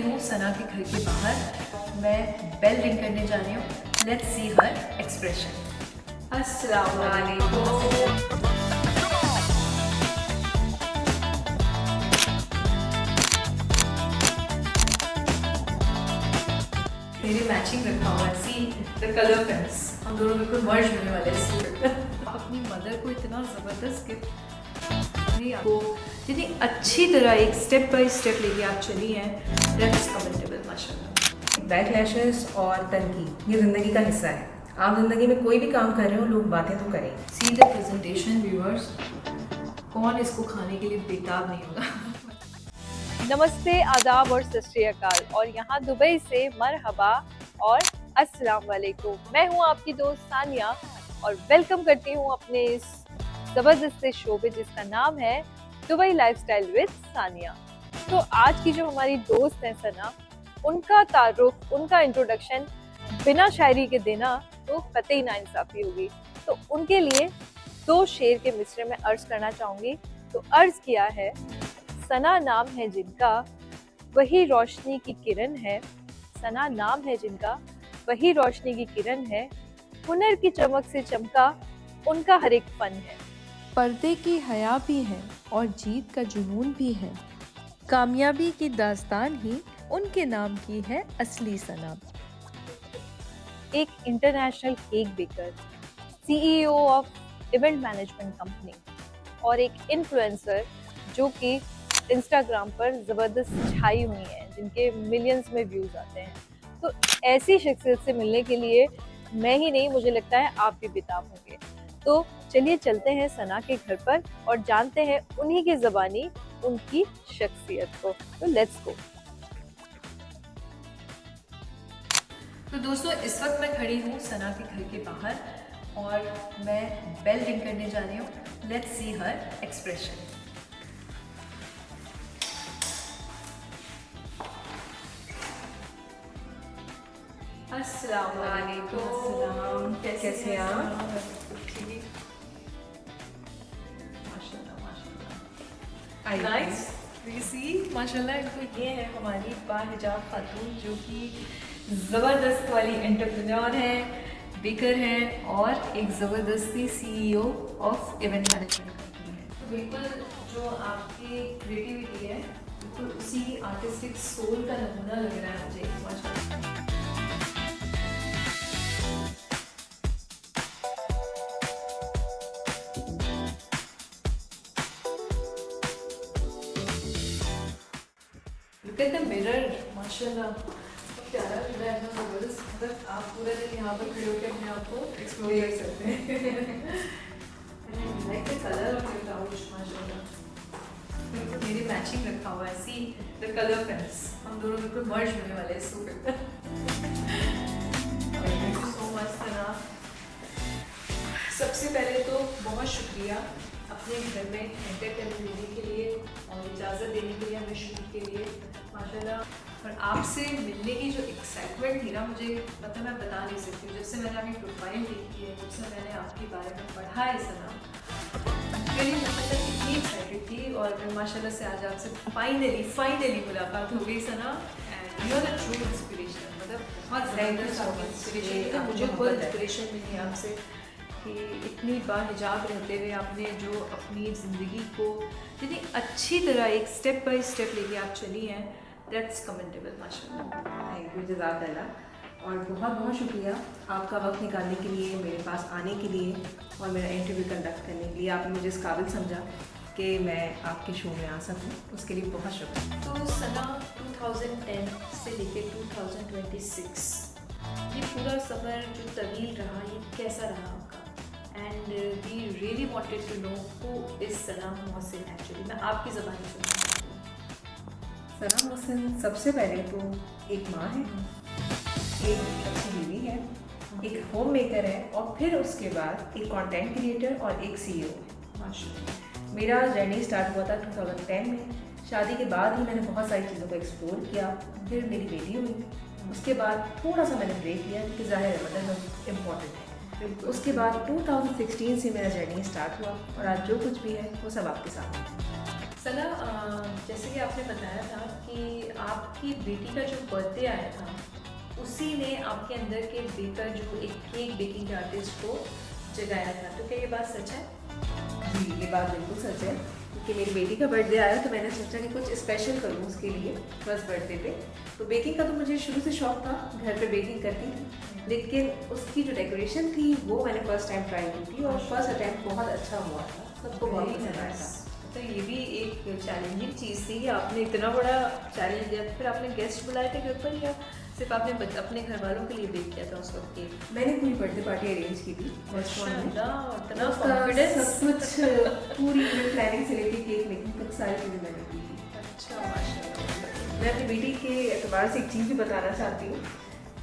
हूँ सना के घर के बाहर। मैं बेल रिंग करने जा रही हूँ। Let's see her expression. अस्सलाम वालेकुम। मेरे मैचिंग रखा हुआ है, सी द कलर पेंस। हम दोनों बिल्कुल मर्ज होने वाले हैं। अपनी मदर को इतना ज़बरदस्त गिफ्ट नहीं, आपको जितनी अच्छी तरह एक स्टेप बाय स्टेप लेके आप चली हैं, दैट्स कमेंटेबल माशाल्लाह। बैकलैशेस और तनकीद ये ज़िंदगी का हिस्सा है। आप ज़िंदगी में कोई भी काम कर रहे हो, लोग बातें तो करें। सी द प्रेजेंटेशन व्यूअर्स, कौन इसको खाने के लिए बेताब नहीं होगा। नमस्ते, आदाब और सत श्री अकाल, और यहाँ दुबई से मरहबा और अस्सलाम वालेकुम। मैं हूँ आपकी दोस्त सानिया और वेलकम करती हूँ अपने इस ज़बरदस्त शो पे जिसका नाम है दुबई लाइफस्टाइल विद सानिया। तो आज की जो हमारी दोस्त हैं सना, उनका तारुफ, उनका इंट्रोडक्शन बिना शायरी के देना तो कतई नाइंसाफ़ी होगी। तो उनके लिए दो शेर के मिसरे में अर्ज करना चाहूँगी। तो अर्ज किया है, सना नाम है जिनका वही रोशनी की किरण है। सना नाम है जिनका वही रोशनी की किरण है। हुनर की चमक से चमका उनका हर एक फन है। पर्दे की हया भी है और जीत का जुनून भी है। कामयाबी की दास्तान ही उनके नाम की है असली सना। एक international cake baker, CEO of event management company और एक इन्फ्लुएंसर जो कि इंस्टाग्राम पर ज़बरदस्त छाई हुई हैं, जिनके मिलियंस में व्यूज़ आते हैं। तो ऐसी शख्सियत से मिलने के लिए मैं ही नहीं, मुझे लगता है आप भी बेताब होंगे। तो चलिए चलते हैं सना के घर पर और जानते हैं उन्हीं की ज़बानी उनकी शख्सियत को। तो लेट्स गो। तो दोस्तों, इस वक्त मैं खड़ी हूँ सना के घर के बाहर और मैं बेल रिंग करने जा रही हूँ। Let's see her expression. अस्सलाम वालेकुम। कैसे हैं आप? माशाल्लाह माशाल्लाह। नाइस। सी माशाल्लाह, इनको ये है हमारी बाहिजाब खातून जो कि ज़बरदस्त वाली एंटरप्रेन्योर है, बेकर है और एक ज़बरदस्ती CEO of event management company है। तो बिल्कुल जो आपकी क्रिएटिविटी है बिल्कुल उसी आर्टिस्टिक सोल का नमूना लग रहा है मुझे माशाल्लाह। Look at the mirror, माशाल्लाह, बहुत प्यारा लग रहा है, एकदम ज़बरदस्त। मतलब आप पूरा दिन यहाँ पर खड़े होकर अपने आप को एक्सप्लोर कर सकते हैं। Like the colour of your couch माशाल्लाह, बिल्कुल मेरे मैचिंग रखा हुआ है। See the colour pens. हम दोनों बिल्कुल मर्ज होने वाले हैं इस सोफे पे। थैंक यू सो मच सना। सबसे पहले तो बहुत शुक्रिया अपने घर में एंटर करने देने के लिए और इजाज़त देने के लिए हमें शूट के लिए माशाल्लाह। और आपसे मिलने की जो एक्साइटमेंट थी ना, मुझे मतलब मैं बता नहीं सकती हूँ। जब से मैंने आपकी प्रोफाइल देखी है, जब से मैंने आपके बारे में पढ़ा है सना, मेरी मतलब इतनी एक्साइटेड थी। और फिर माशाल्लाह से आज आपसे फाइनली मुलाकात हो गई Sana. And you are the true inspiration. मतलब बहुत ज़्यादा इंस्पिरेशन, मुझे खुद इंस्पिरेशन मिली आपसे कि इतनी बाहिजाब रहते हुए आपने जो अपनी ज़िंदगी को इतनी अच्छी तरह एक स्टेप बाय स्टेप लेके आप चली हैं, दैट्स कमेंटेबल माशाल्लाह। थैंक यू, जज़ाकल्लाह। और बहुत बहुत शुक्रिया आपका वक्त निकालने के लिए, मेरे पास आने के लिए और मेरा इंटरव्यू कंडक्ट करने के लिए। आपने मुझे इस काबिल समझा कि मैं आपके शो में आ सकूं, उसके लिए बहुत शुक्रिया। तो सना 2010 से लेके 2026 ये पूरा सफ़र जो तवील रहा, ये कैसा रहा आपका? And we really wanted to know who is Sana Mohsin actually. मैं आपकी ज़बानी सुनना चाहती हूँ। सना मोहसिन सबसे पहले तो एक माँ है, एक अच्छी बीवी है, एक होम मेकर है और फिर उसके बाद एक कंटेंट क्रिएटर और एक CEO है माशाल्लाह। मेरा जर्नी स्टार्ट हुआ था 2010 में। शादी के बाद ही मैंने बहुत सारी चीज़ों को एक्सप्लोर किया। फिर मेरी बेटी हुई, उसके बाद थोड़ा सा मैंने ब्रेक लिया क्योंकि ज़ाहिर है मतलब इम्पॉर्टेंट है। उसके बाद 2016 से मेरा जर्नी स्टार्ट हुआ और आज जो कुछ भी है वो सब आपके साथ है। सना, जैसे कि आपने बताया था कि आपकी बेटी का जो बर्थडे आया था उसी ने आपके अंदर के बेकर जो एक केक बेकिंग के आर्टिस्ट को जगाया था, तो क्या ये बात सच है? जी, ये बात बिल्कुल सच है क्योंकि मेरी बेटी का बर्थडे आया तो मैंने सोचा कि कुछ स्पेशल करूँ उसके लिए फर्स्ट बर्थडे पे। तो बेकिंग का तो मुझे शुरू से शौक था, घर पे बेकिंग करती थी, लेकिन उसकी जो डेकोरेशन थी वो मैंने फर्स्ट टाइम ट्राई की थी और फर्स्ट अटैम्प्ट बहुत अच्छा हुआ था, सबको बहुत पसंद आया था। तो ये भी एक चैलेंजिंग चीज़ थी कि आपने इतना बड़ा चैलेंज दिया, फिर आपने गेस्ट बुलाए थे घर पर या सिर्फ आपने अपने घर वालों के लिए बेक किया था उस वक्त केक? मैंने पूरी बर्थडे पार्टी अरेंज की थी रेस्टोरेंट में। इतना उसका कॉन्फिडेंस। सब कुछ पूरी प्लानिंग से लेके केक मेकिंग तक सारी चीज़ें मैंने की थी। अच्छा, माशाल्लाह। मैं अपनी बेटी के एतबार से एक चीज़ भी बताना चाहती हूँ।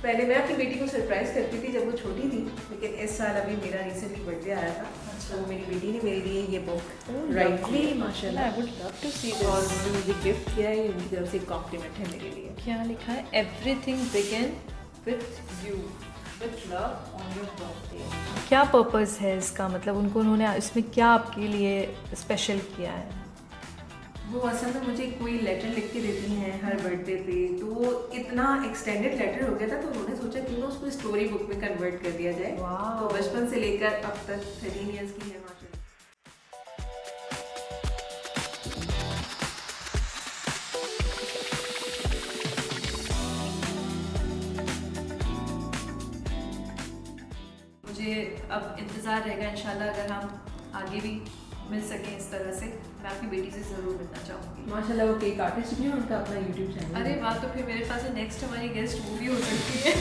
पहले मैं अपनी बेटी को सरप्राइज़ करती थी जब वो छोटी थी, लेकिन इस साल अभी मेरा रिसेंटली बर्थडे आया था, तो मेरी बेटी ने मेरे लिए ये बुक राइट की माशाल्लाह, आई वुड लव टू सी और दिस। उन्होंने मुझे गिफ्ट किया है, ये उनकी तरफ से एक कॉम्प्लीमेंट है मेरे लिए। क्या लिखा है? Everything begin with you, with love on your birthday. क्या पर्पस है इसका? मतलब उन्होंने इसमें क्या आपके लिए स्पेशल किया है? वो असल में मुझे कोई लेटर लिख के देती हैं हर बर्थडे पे, तो वो इतना एक्सटेंडेड लेटर हो गया था तो उन्होंने सोचा क्यों ना उसको स्टोरी बुक में कन्वर्ट कर दिया जाए। वाह। तो बचपन से लेकर अब तक 13 ईयर्स की है माशाल्लाह। मुझे अब इंतज़ार रहेगा इंशाल्लाह अगर हम आगे भी मिल सकें इस तरह से। मैं आपकी बेटी से ज़रूर मिलना चाहूँगी। माशाल्लाह वो केक आर्टिस्ट भी है, उनका अपना यूट्यूब चैनल। अरे वाह, तो फिर मेरे पास नेक्स्ट हमारी गेस्ट वो भी हो सकती है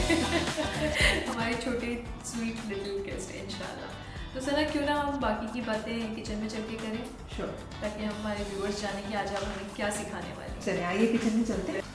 हमारी छोटी स्वीट लिटिल गेस्ट इंशाल्लाह। तो सना, क्यों ना हम बाकी की बातें किचन में चल के करें, श्योर। ताकि हम हमारे व्यूअर्स जाने कि आज आप हमें क्या सिखाने वाले हैं। चलिए आइए किचन में चलते हैं।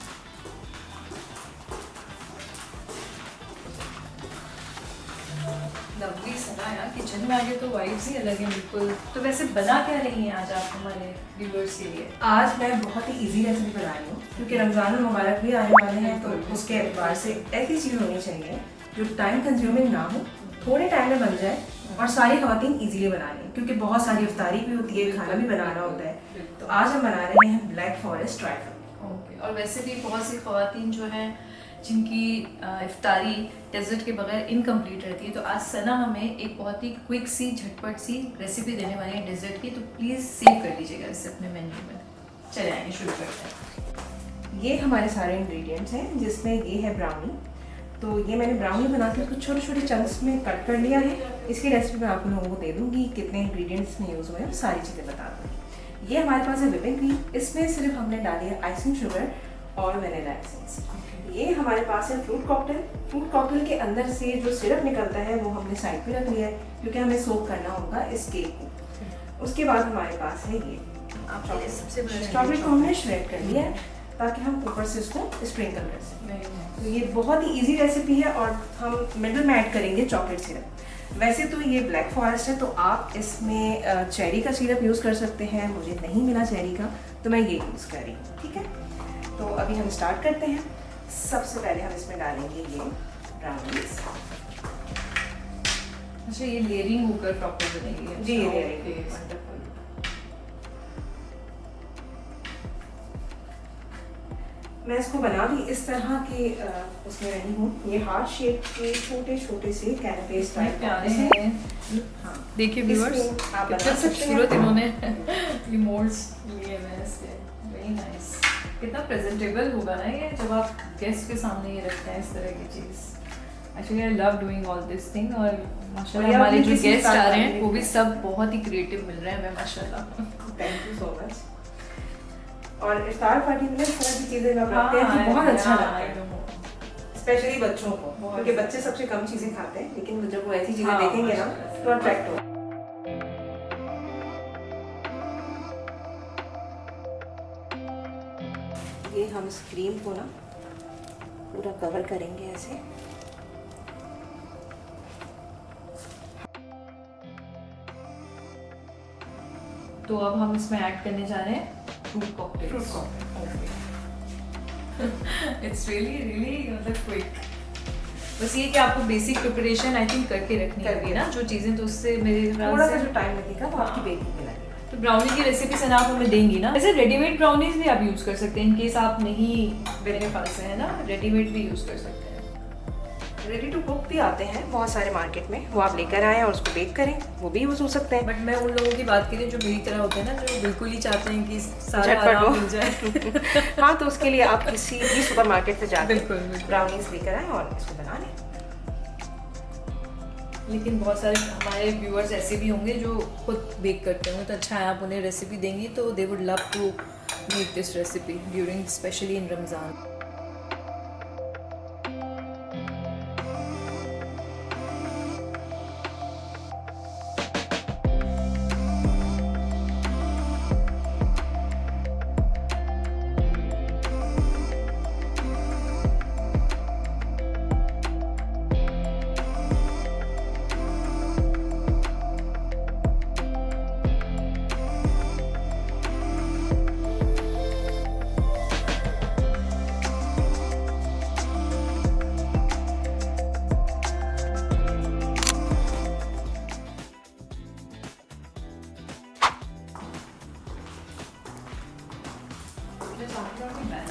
लवली सना, यार किचन में आगे तो वाइब्स ही अलग है बिल्कुल। तो वैसे बना क्या रही हैं आज आप हमारे व्यूअर्स के लिए? आज मैं बहुत ही इजी रेसिपी बना रही हूँ क्योंकि रमज़ान मुबारक भी आने वाले हैं, तो उसके एतबार से ऐसी चीज़ होनी चाहिए जो टाइम कंज्यूमिंग ना हो, थोड़े टाइम में बन जाए और सारी ख़वातीन इजीली बना लें, क्योंकि बहुत सारी इफ्तारी भी होती है, खाना भी बनाना होता है। तो आज हम बना रहे हैं ब्लैक फॉरेस्ट ट्राइफल। ओके। और वैसे भी बहुत सी ख़वातीन जो हैं जिनकी इफ्तारी डेजर्ट के बगैर इनकम्प्लीट रहती है, तो आज सना हमें एक बहुत ही क्विक सी झटपट सी रेसिपी देने वाली है डेजर्ट की, तो प्लीज़ सेव कर लीजिएगा इसे अपने मेन्यू में। चले आइए शुरू करते हैं। ये हमारे सारे इंग्रेडिएंट्स हैं, जिसमें ये है ब्राउनी। तो ये मैंने ब्राउनी बना के उसको छोटे छोटे चंक्स में कट कर लिया है। इसकी रेसिपी मैं आप लोगों को दे दूँगी, कितने इंग्रेडिएंट्स में यूज़ हुए हैं सारी चीज़ें बता दूँगी। ये हमारे पास है व्हिपिंग क्रीम, इसमें सिर्फ हमने डाली है आइसिंग शुगर और वनीला एसेंस। ये हमारे पास है फ्रूट कॉकटेल। फ्रूट कॉकटेल के अंदर से जो सिरप निकलता है वो हमने साइड पे रख लिया है क्योंकि हमें सोक करना होगा इस केक को। उसके बाद हमारे पास है ये स्ट्रॉबेरी को हमने श्रेड कर लिया है ताकि हम ऊपर से उसको स्प्रिंकल कर सकें। तो ये बहुत ही इजी रेसिपी है और हम मिडल में ऐड करेंगे चॉकलेट सिरप। वैसे तो ये ब्लैक फॉरेस्ट है, तो आप इसमें चेरी का सिरप यूज़ कर सकते हैं। मुझे नहीं मिला चेरी का, तो मैं ये यूज़ कर रही हूँ। ठीक है, तो अभी हम स्टार्ट करते हैं। सबसे पहले हम इसमें डालेंगे ये ब्राउनीज। अच्छा, ये लेयरिंग होकर प्रॉपर बनेगी? जी, लेयरिंग। वंडरफुल। मैं इसको बना भी इस तरह के उसमें रही हूँ। ये हार्ट शेप के छोटे छोटे से कैनपेस टाइप प्यारे हैं। हैं। हाँ, देखिए व्यूअर्स, इसमें आप कितने बना सकते खूबसूरत हैं। इन्होंने ये मोल्ड्स लिए हैं इसके। Very nice. कितना प्रेजेंटेबल होगा ना ये जब आप गेस्ट के सामने ये रखते हैं इस तरह की चीज़। Actually I love doing all this thing और माशाल्लाह हमारे जो गेस्ट आ रहे हैं वो भी सब बहुत ही क्रिएटिव मिल रहे हैं हमें माशाल्लाह। Thank you so much. और इफ्तार पार्टी में इस तरह की चीज़ें जब रखते हैं तो बहुत अच्छा लगता है, स्पेशली बच्चों को, क्योंकि बच्चे सबसे कम चीज़ें खाते हैं, लेकिन जब वो ऐसी चीज़ें देखेंगे ना तो अट्रैक्ट हो। ये हम इस क्रीम को ना पूरा कवर करेंगे ऐसे। तो अब हम इसमें ऐड करने जा रहे हैं fruit cocktail. Fruit cocktail it's really really मतलब क्विक। बस ये कि आपको बेसिक प्रिपरेशन आई थिंक करके रखनी होगी ना जो चीज़ें, तो उससे मेरे ख्याल थोड़ा सा से जो टाइम लगेगा वो आपकी बेकिंग में लगेगा। तो ब्राउनी की रेसिपी सना आप हमें देंगी ना? वैसे रेडीमेड ब्राउनीज भी आप यूज़ कर सकते हैं इन केस आप नहीं मेरे पास है ना, रेडीमेड भी यूज़ कर सकते हैं। रेडी टू कुक भी आते हैं बहुत सारे मार्केट में, वो आप लेकर आएँ और उसको बेक करें, वो भी यूज़ हो सकते हैं। बट मैं उन लोगों की बात करी जो मेरी तरह होते हैं ना, जो बिल्कुल ही चाहते हैं कि सारा झटपट आराम हो। मिल जाए। हाँ, तो उसके लिए आप किसी भी सुपर मार्केट से जाकर बिल्कुल, बिल्कुल। ब्राउनीज लेकर आएँ और इसको बना लें। लेकिन बहुत सारे हमारे व्यूअर्स ऐसे भी होंगे जो खुद बेक करते होंगे, तो अच्छा है आप उन्हें रेसिपी देंगी तो they would love to make this recipe during specially in Ramzan.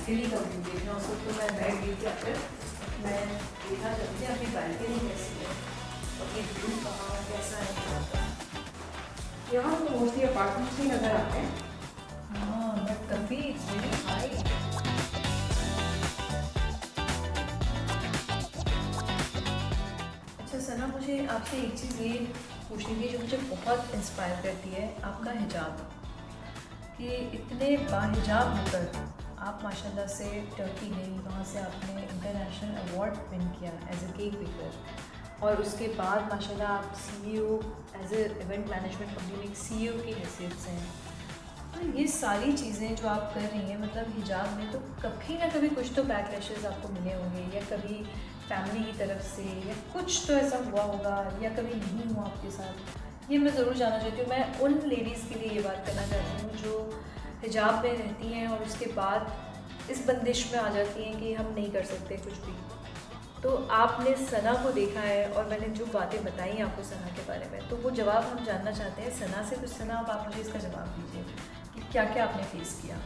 Balcony का व्यू देखना, उस वक्त तो मैं बैठ गई थी, आकर मैं देखना चाहती थी अपनी बैल्कनी कैसी है और ये व्यू कहाँ कैसा है। यहाँ तो मोस्टली अपार्टमेंट्स ही नज़र आते हैं। हाँ, बट कभी इट्स वेरी हाई। अच्छा सना, मुझे आपसे एक चीज़ ये पूछनी थी जो मुझे बहुत इंस्पायर करती है, आपका हिजाब। कि इतने बाहिजाब होकर आप माशाल्लाह से टर्की गई, वहाँ से आपने इंटरनेशनल अवार्ड विन किया एज ए केक बेकर और उसके बाद माशाल्लाह आप CEO as a event management company में CEO की हैसियत से हैं। तो ये सारी चीज़ें जो आप कर रही हैं, मतलब हिजाब में, तो कभी ना कभी कुछ तो बैकलैशेस आपको मिले होंगे, या कभी फैमिली की तरफ से, या कुछ तो ऐसा हुआ होगा, या कभी नहीं हुआ आपके साथ। ये मैं ज़रूर जानना चाहती हूँ। मैं उन लेडीज़ के लिए ये बात करना चाहती हूँ जो हिजाब में रहती हैं और उसके बाद इस बंदिश में आ जाती हैं कि हम नहीं कर सकते कुछ भी। तो आपने सना को देखा है और मैंने जो बातें बताई आपको सना के बारे में, तो वो जवाब हम जानना चाहते हैं सना से। तो सना, अब आप मुझे इसका जवाब दीजिए कि क्या क्या आपने फेस किया।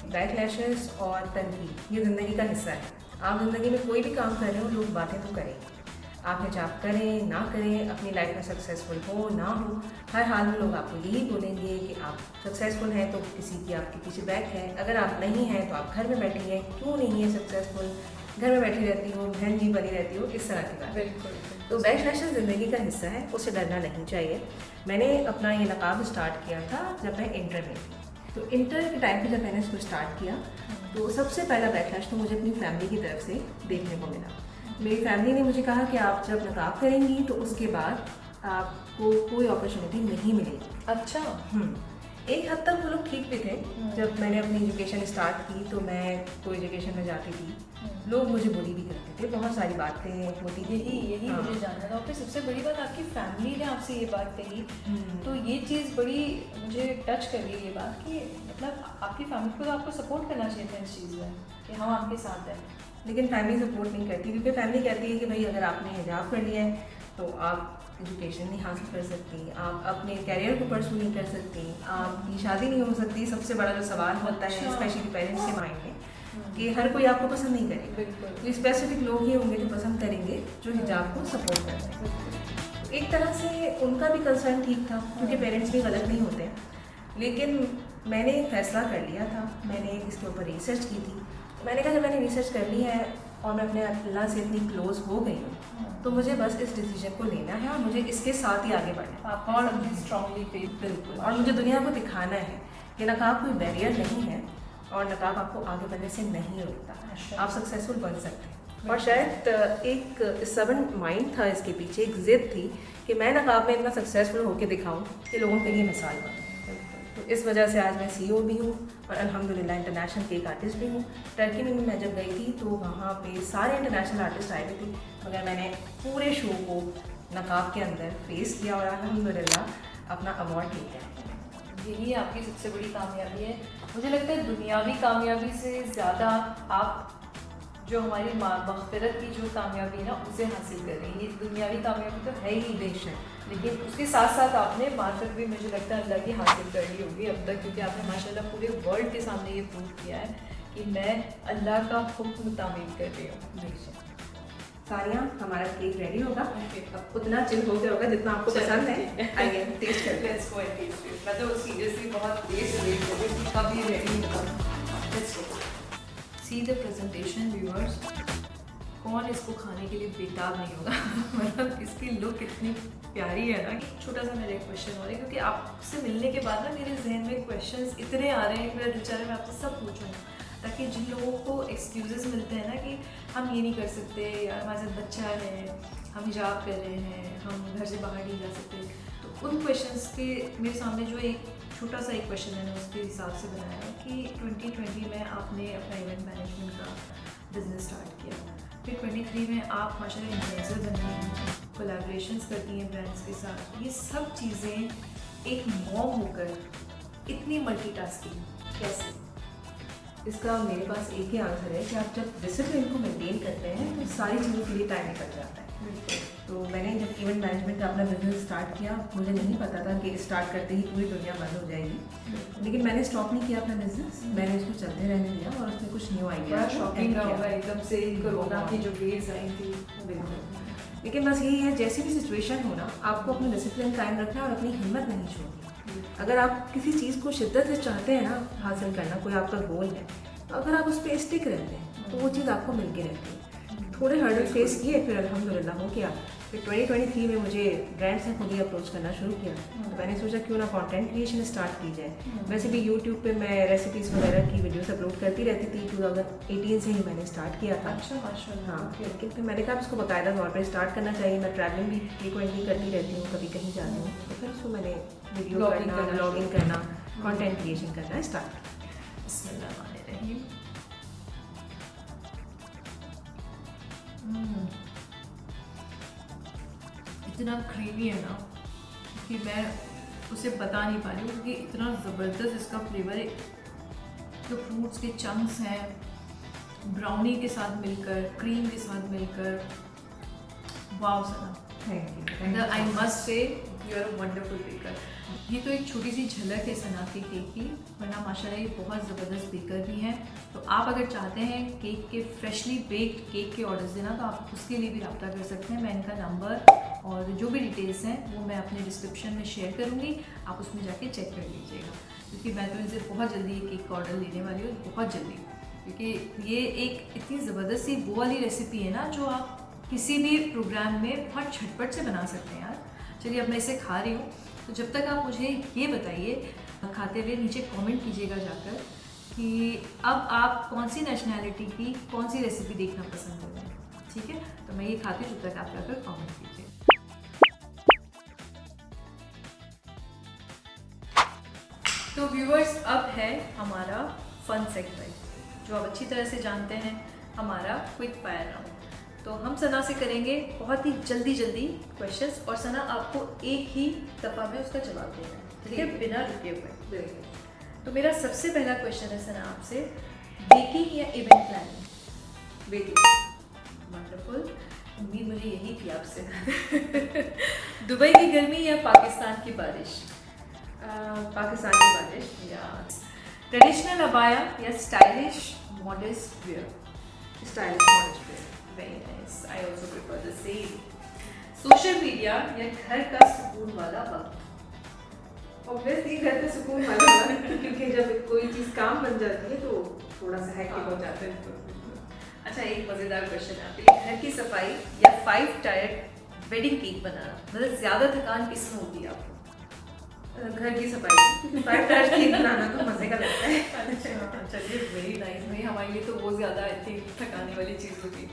बैकलैशेस और तनकीद ये ज़िंदगी का हिस्सा है। आप ज़िंदगी में कोई भी काम कर रहे हो, लोग बातें तो करें, आप हिजाब करें ना करें, अपनी लाइफ में सक्सेसफुल हो ना हो, हर हाल में लोग आपको यही बोलेंगे कि आप सक्सेसफुल हैं तो किसी की आपके पीछे बैक है, अगर आप नहीं हैं तो आप घर में बैठी हैं, क्यों नहीं है सक्सेसफुल, घर में बैठी रहती हो, बहन जी बनी रहती हो, इस तरह की बात। बिल्कुल। तो बैकलैशेस ज़िंदगी का हिस्सा है, उससे डरना नहीं चाहिए। मैंने अपना ये नकाब स्टार्ट किया था जब मैं इंटर में थी। तो इंटर के टाइम पे जब मैंने इसको स्टार्ट किया तो सबसे पहला बैकलैश तो मुझे अपनी फैमिली की तरफ से देखने को मिला। मेरी फैमिली ने मुझे कहा कि आप जब नकाब करेंगी तो उसके बाद आपको कोई अपॉर्चुनिटी नहीं मिलेगी। अच्छा। एक हद तक वो लोग ठीक भी थे। जब मैंने अपनी एजुकेशन स्टार्ट की तो मैं कोई एजुकेशन में जाती थी, लोग मुझे बुली भी करते थे, बहुत सारी बातें होती थी। यही हाँ। मुझे जानना था। और फिर सबसे बड़ी बात, आपकी फैमिली ने आपसे ये बात कही, तो ये चीज़ बड़ी मुझे टच कर रही है ये बात कि मतलब आपकी फैमिली को तो आपको सपोर्ट करना चाहिए था इस चीज़ में कि हम आपके साथ हैं। लेकिन फैमिली सपोर्ट नहीं करती, क्योंकि फैमिली कहती है कि भाई अगर आपने हिजाब कर लिया है तो आप एजुकेशन नहीं हासिल कर सकती, आप अपने कैरियर को परसू नहीं कर सकती, आपकी शादी नहीं हो सकती। सबसे बड़ा जो सवाल होता है अच्छा। स्पेशली पेरेंट्स के माइंड में कि हर कोई आपको पसंद नहीं करेगा। बिल्कुल। तो स्पेसिफिक लोग ही होंगे जो पसंद करेंगे जो हिजाब को सपोर्ट करते हैं। तो एक तरह से उनका भी कंसर्न ठीक था, क्योंकि पेरेंट्स भी गलत नहीं होते। लेकिन मैंने एक फ़ैसला कर लिया था, मैंने इसके ऊपर रिसर्च की थी। मैंने कहा जब मैंने रिसर्च कर ली है और मैं अपने अल्लाह से इतनी क्लोज हो गई हूँ तो मुझे बस इस डिसीजन को लेना है और मुझे इसके साथ ही आगे बढ़ना है। आप और स्ट्रांगली पे बिल्कुल, और मुझे दुनिया को दिखाना है कि नकाब कोई बैरियर नहीं है और नकाब आपको आगे बढ़ने से नहीं रोकता, आप सक्सेसफुल बन सकते हैं। और शायद एक सबन माइंड था इसके पीछे, एक ज़िद थी कि मैं नकाब में इतना सक्सेसफुल होकर दिखाऊं कि लोगों के लिए मिसाल बनूं। तो इस वजह से आज मैं CEO भी हूँ और अल्हम्दुलिल्लाह इंटरनेशनल केक आर्टिस्ट भी हूँ। टर्की में भी मैं जब गई थी तो वहाँ पे सारे इंटरनेशनल आर्टिस्ट आए हुए थे, मगर मैंने पूरे शो को नकाब के अंदर फेस किया और अल्हम्दुलिल्लाह अपना अवार्ड लेके आया। यही आपकी सबसे बड़ी कामयाबी है। मुझे लगता है दुनियावी कामयाबी से ज़्यादा आप जो हमारी मग़फ़िरत की जो कामयाबी है ना उसे हासिल कर रही है। ये दुनियावी कामयाबी तो है ही बेशक। लेकिन उसके साथ साथ आपने मार्फत भी मुझे लगता है अल्लाह की हासिल कर ली होगी अब तक, क्योंकि आपने माशाल्लाह पूरे वर्ल्ड के सामने ये प्रूव किया है कि मैं अल्लाह का हुक्म तामील कर रही हूँ। सानिया, हमारा केक रेडी होगा। अब उतना चिल हो गया होगा जितना आपको पसंद है। आइए टेस्ट करते हैं। Let's go and test it. मैं तो सीरियसली बहुत देर से वेट कर रही थी कब ये रेडी होगा। Let's go. See the presentation viewers. कौन इसको खाने के लिए बेताब नहीं होगा मतलब इसकी लुक इतनी प्यारी है ना। छोटा सा मेरा एक क्वेश्चन हो रहा है, क्योंकि आपसे मिलने के बाद ना मेरे जहन में क्वेश्चंस इतने आ रहे हैं, मेरा दिल मैं आपसे सब पूछूँ, ताकि जिन लोगों को एक्सक्यूजेस मिलते हैं ना कि हम ये नहीं कर सकते, यार हमारे साथ बच्चा है, हम हिजाब कर रहे हैं, हम घर से बाहर नहीं जा सकते, तो उन क्वेश्चंस के मेरे सामने जो एक छोटा सा एक क्वेश्चन है उसके हिसाब से बनाया है कि 2020 में आपने अपना इवेंट मैनेजमेंट का बिजनेस स्टार्ट किया, फिर 23 में आप माशाल्लाह इन्फ्लुएंसर बन रही हैं, कोलैबोरेशंस करती हैं ब्रांड्स के साथ। ये सब चीज़ें एक मॉम होकर इतनी मल्टीटास्किंग कैसे? इसका मेरे पास एक ही आंसर है कि आप जब डिसिप्लिन को मेंटेन करते हैं तो सारी चीज़ों के लिए टाइम निकल जाता है। तो मैंने जब इवेंट मैनेजमेंट का अपना बिजनेस स्टार्ट किया, मुझे नहीं पता था कि स्टार्ट करते ही पूरी दुनिया बंद हो जाएगी, लेकिन मैंने स्टॉप नहीं किया अपना बिजनेस, मैंने उसको चलते रहने दिया और उसमें कुछ न्यू आइडिया शॉकिंग होगा एकदम से कोरोना की जो वेव्स आई थी। बिल्कुल, लेकिन बस यही है जैसी भी सिचुएशन हो ना, आपको अपना डिसिप्लिन कायम रखना और अपनी हिम्मत नहीं छोड़नी। अगर आप किसी चीज़ को शिद्दत से चाहते हैं ना हासिल करना, कोई आपका गोल है, तो अगर आप उस पर स्टिक रहते हैं तो वो चीज़ आपको मिल के रहती है। थोड़े हर्डल फेस किए, फिर अल्हम्दुलिल्लाह हो गया। फिर 2023 में मुझे ब्रांड्स ने खुद ही अप्रोच करना शुरू किया, तो मैंने सोचा क्यों ना कंटेंट क्रिएशन स्टार्ट की जाए। वैसे भी यूट्यूब पे मैं रेसिपीज़ वगैरह की वीडियोस अपलोड करती रहती थी, 2018 से ही मैंने स्टार्ट किया था। अच्छा माशाल्लाह। हाँ, लेकिन फिर मैंने कहा इसको बाकायदा तौर पर स्टार्ट करना चाहिए। मैं ट्रैवलिंग भी फ्रीक्वेंटली करती रहती हूँ, कभी कहीं जाती हूँ, तो फिर उसको मैंने वीडियो करना, ब्लॉगिंग करना, कंटेंट क्रिएशन करना स्टार्ट किया। बिस्मिल्लाहिर्रहमानिर्रहीम। इतना क्रीमी है ना कि मैं उसे बता नहीं पा रही हूँ, क्योंकि इतना ज़बरदस्त इसका फ्लेवर है। जो फ्रूट्स के चंक्स हैं ब्राउनी के साथ मिलकर, क्रीम के साथ मिलकर, wow Sana, thank you. I must say you are a wonderful baker. ये तो एक छोटी सी झलक है सना के केक की, वरना माशाल्लाह ये बहुत ज़बरदस्त बेकर भी हैं। तो आप अगर चाहते हैं केक के फ्रेशली बेक्ड केक के ऑर्डर्स देना, तो आप उसके लिए भी रब्ता कर सकते हैं। मैं इनका नंबर और जो भी डिटेल्स हैं वो मैं अपने डिस्क्रिप्शन में शेयर करूँगी, आप उसमें जाके चेक कर लीजिएगा, क्योंकि मैं तो इनसे बहुत जल्दी ये केक का ऑर्डर लेने वाली हूँ, बहुत जल्दी, क्योंकि ये एक इतनी ज़बरदस्त सी वो वाली रेसिपी है ना जो आप किसी भी प्रोग्राम में बहुत झटपट से बना सकते हैं यार। चलिए अब मैं इसे खा रही हूँ, तो जब तक आप मुझे ये बताइए खाते हुए नीचे कमेंट कीजिएगा जाकर कि अब आप कौन सी नेशनैलिटी की कौन सी रेसिपी देखना पसंद करें। ठीक है, तो मैं ये खाती हूँ, जब तक आप जाकर कमेंट कीजिए। तो व्यूअर्स, अब है हमारा फन सेगमेंट जो आप अच्छी तरह से जानते हैं, हमारा क्विक फायर राउंड। तो हम सना से करेंगे बहुत ही जल्दी क्वेश्चंस, और सना आपको एक ही दफ़ा में उसका जवाब देना है, ठीक है, बिना रुके हुए। तो मेरा सबसे पहला क्वेश्चन है सना आपसे, बेकिंग या इवेंट प्लानिंग? बेकिंग। वंडरफुल, उम्मीद मुझे यही थी आपसे। दुबई की गर्मी या पाकिस्तान की बारिश? पाकिस्तान की बारिश। या ट्रेडिशनल अबाया या stylish modest wear? Stylish modest wear. Very nice. I also prefer the same. Social media या घर का सुकून वाला वक्त? ऑब्वियसली घर पे सुकून वाला वक्त, क्योंकि जब कोई चीज़ काम बन जाती है तो थोड़ा सा हैक्टिक हो जाता है। अच्छा, एक मज़ेदार क्वेश्चन है आपके लिए, घर की सफाई या 5 टायर वेडिंग केक बनाना? मतलब ज़्यादा थकान किसमें होती है आपको? घर की सफाई, क्योंकि 5 टायर केक बनाना तो मज़े का लगता है। अच्छा, चलिए, वेरी नाइस। भाई हमारे लिए तो वो ज़्यादा आई थिंक थकाने वाली चीज़ होगी।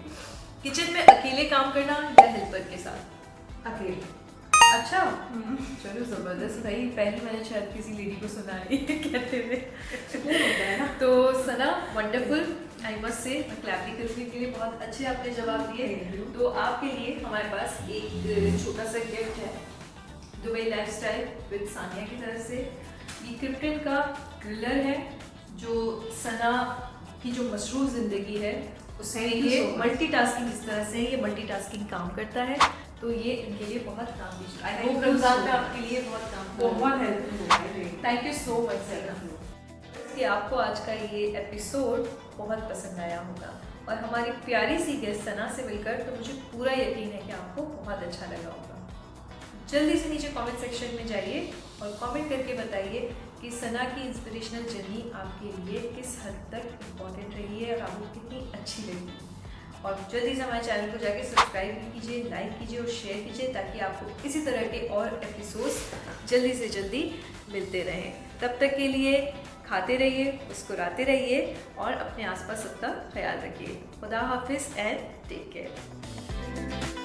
किचन में अकेले काम करना या हेल्पर के साथ? अकेले। अच्छा, चलो ज़बरदस्त भाई, पहले मैंने शायद किसी लेडी को सुना है कहते हुए सुकून होता है ना। तो सना, वंडरफुल, आई मस्ट से, मैं क्लैप भी करूँगी के लिए, बहुत अच्छे आपने जवाब दिए। तो आपके लिए हमारे पास एक छोटा सा गिफ्ट है, दुबई लाइफस्टाइल विद सानिया की तरफ से। ये क्रिप्टन का ग्रिलर है, जो सना की जो मसरूफ़ ज़िंदगी है उससे ये मल्टीटास्किंग, इस तरह से ये मल्टीटास्किंग काम करता है। तो ये इनके लिए बहुत काम दीजिए। आई Thank hope you Ramzan so में much. आपके लिए बहुत काम बहुत helpful. Thank you so much sir कि आपको आज का ये एपिसोड बहुत पसंद आया होगा और हमारी प्यारी सी गेस्ट सना से मिलकर तो मुझे पूरा यकीन है कि आपको बहुत अच्छा लगा होगा। जल्दी से नीचे कमेंट सेक्शन में जाइए और कमेंट करके बताइए कि सना की इंस्पिरेशनल जर्नी आपके लिए किस हद तक इम्पॉर्टेंट रही है और आपको कितनी अच्छी लगी। और जल्दी से हमारे चैनल को जाके सब्सक्राइब भी कीजिए, लाइक कीजिए और शेयर कीजिए ताकि आपको इसी तरह के और एपिसोड्स जल्दी से जल्दी मिलते रहें। तब तक के लिए खाते रहिए, मुस्कुराते रहिए और अपने आसपास सबका ख्याल रखिए। खुदा हाफिज़ एंड टेक केयर।